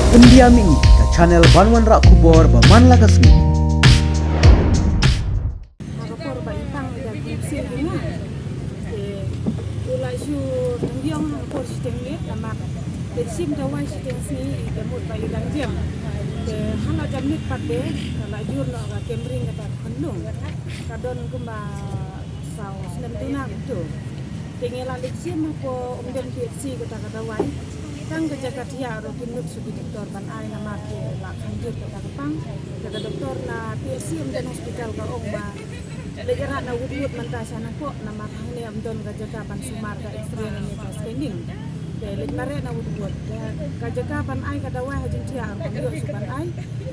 Pendiami ke channel Banwan Rak Kubor Baman Lagasmi. Kapor ba ipang da gipsil ina ula shu tangyong kapor stenglet nama de sim da wai steng sni de mut ba idang jam de hala jamnit pade kala jur no ga kemring kata kandung kadon kumba saw snem tuna tu tengela leksim ko umden psi kata wai kang kejaga dia ro kinut sugi doktor ban ai nama ke la kanjur kata kepang kata doktor na psi umden hospital ka ongba legera na wudwud mantasya na po na makahini amdon kajagapan sumar ka x-ray na nita scanning de legmare na wudwud kajagapan ay kadaway hajin tiya ang pamilyo suban ay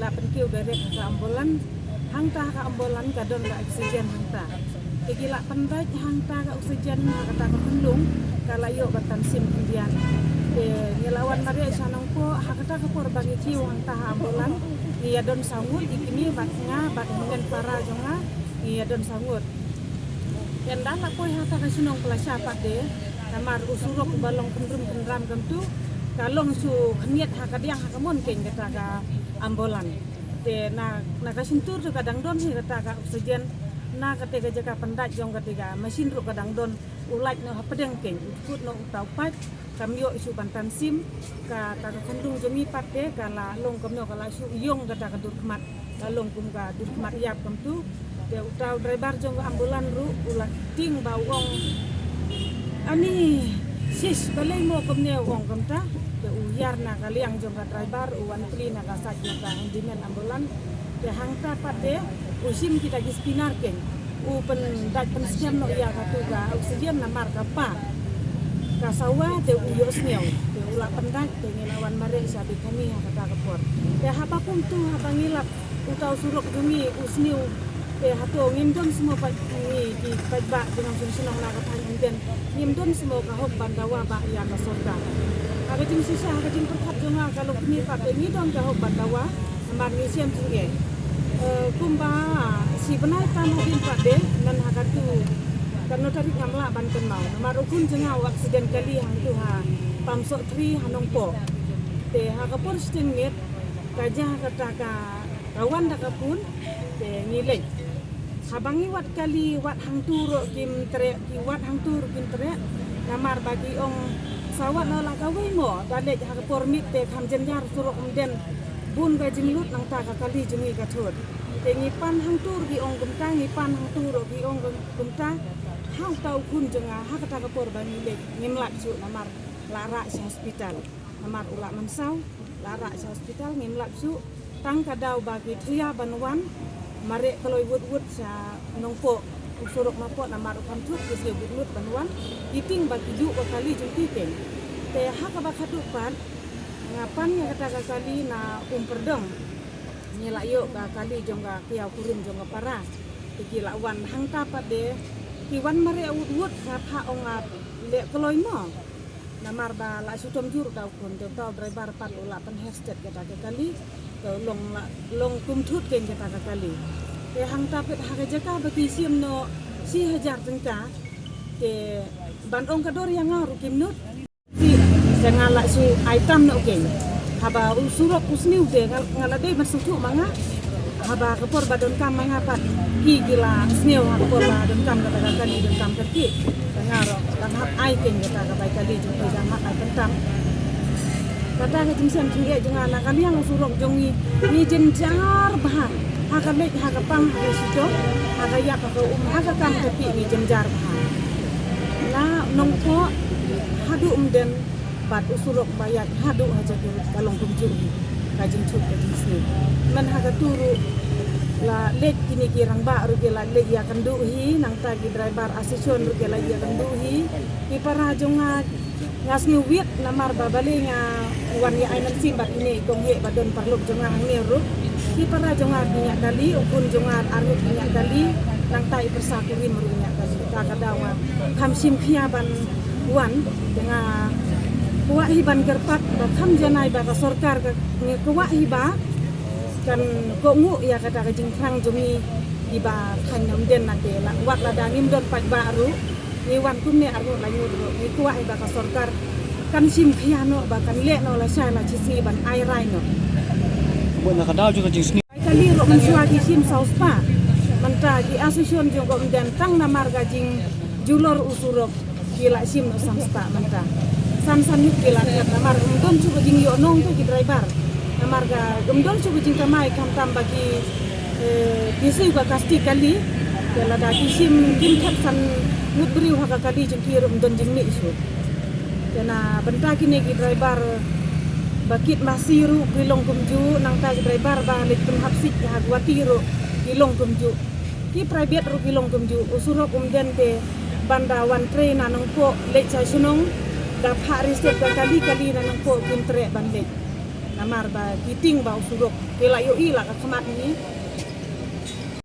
lapan kiw berek ka ambulan hangta ka ambulan kadon ka oksigen hangta kigila panday hangta ka oksigen kata ka hundung kalayo batan sim kendian ngelawan mare sanang po hakata ka por bagi kiw hangta ambulan iya don sangut ikini batnya bat dengan para jonga iya don sangut yan dala ko hata ka sinong plasya pade kamar usurok balong kendram gemtu kalong su khniet hakadiang hakamon king kata ka ambulan te na kasintur tu kadang don hi kata ka oksigen na kate jaga pendat jong ketiga mesin ru kadang don ulait no hapedeng king ukut no utau pat kamyo isu bantan sim ka ta kandung jemi pate kala long kamyo kala su yong kata ka durkmat kalong kum ka durkmat yap kamtu de utau driver jong ambulan ru ulat ting bawong ani sis balai mo kamne wong kamta de uyar na kaliang jong ka driver uwan tri na ka sak na ka handimen ambulan de hangta pate usim kita gispinar ken u pen dat pen siam no ya ka tu ka oksigen na mar ka pa kasawa de uyos niaw de ula pendak de ngelawan mare sabi kami kata kapor de habakum tu habangilap utau suruk dumi usniu de hato ngimdon semua pat ni di pajba dengan sunang na katan inden ngimdon semua ka hok bandawa ba ya ka sorga aga jing sisa aga jing perkat jonga kalau kini pat ni don ka hok bandawa namar ni siam singe kumba si benai tanah din pat de nan hakatu karena tarik ngamla banten mau namar ukun jenga aksiden kali hang tu ha pamsok tri hanong po te ha kapor stinget kajah kata ka kawan dak pun te ngilek habangi wat kali wat hang turo kim tre ki wat hang turo kim tre namar bagi ong sawat no la kawai mo dalek ha kapor mit te kham jenjar surok umden bun ga jinglut nang ta ka kali jungi ka thot te ngipan hang tur gi ong gemta ngipan hang turo gi ong gemta hang tau kun jenga ha kata kapor bani lek ngimlak su namar lara si hospital namar ulak mansau lara si hospital ngimlak su tang kadau bagi tria banwan mare kalau wud sa nongpo usurok mapo namar ukam thuk kisi wud banwan iting bagi ju kali jumpi ken te ha ka bakatu pan ngapan ya kata kali na perdong nyelayo ka kali jongga kiau kurum jongga para iki lawan hang tapat de kiwan mare wud ka pha onga le koloi mo namar ba la sutom jur tau kun tau driver pat ula pen hashtag kata kali long kum thut ken kata kali te hang tapet ha jaka bagi sim no si hajar tengka te ban ong kador yang ngaru kimnut si jangan la su item no ken haba usurok usniu de ngala de masutu manga haba kapor badon kam manga pat ki gila sniu kapor badon kam kata kali don kam terki ngaro dan hak ai ken kata ka kali jumpa dan hak ai tentang kata ka jingsiam jingge jangan na kali yang usurok jongi ni jenjar bah hakamek hakapang resito hakaya ka hakakam tapi ni jenjar bah na nongko hadu umden bat usurok bayat hadu haja kalong kumjur kajing cut kajing sini man hakaturu la lek kini kirang ba rugi la lek ya kanduhi nang tagi driver asison rugi la ya kanduhi ki para jonga ngasngi wit namar babale nga wan ya ainan simbat ini gonghe badon parlok jonga ngeru ki para jonga minyak kali ukun jonga arut minyak kali nang tai persakuri merunya kali kakadawa kamsim khiaban wan dengan kuat hiban gerpat bakam janai baka sorkar kuat hiba kan kongu ya kata kajing krang jumi iba kan namden nate la wat la dangim don pat baru ni wan kumne arno la nyudo ni kuat hiba ka sorkar kan sim khiano ba kan le no la sha la chi si ban ai rai no Buat nak kadau juga jing sini. kali ro man shwa ki sim saus pa man ta ki asusion jo go den tang na marga jing julor usurok kila sim no samsta man ta san yuk kila na mar don chu jing yo nong to ki driver na marga don chu jing kamai kam tam bagi kisi ga kasti kali kala da ki sim kin thap san mut briu ha kali jing ki ro don jing ni isu na benta kini ki driver bakit masiru kilong kumju nang ta driver ba lit pun hapsik ha gwatiru kilong kumju ki private ru kilong kumju usuro kumden te banda wan train na nang po le cha sunong da phari step ka kali na nang po kim tre ban le namar ba kiting ba usuro kela yo ila ka khamat ni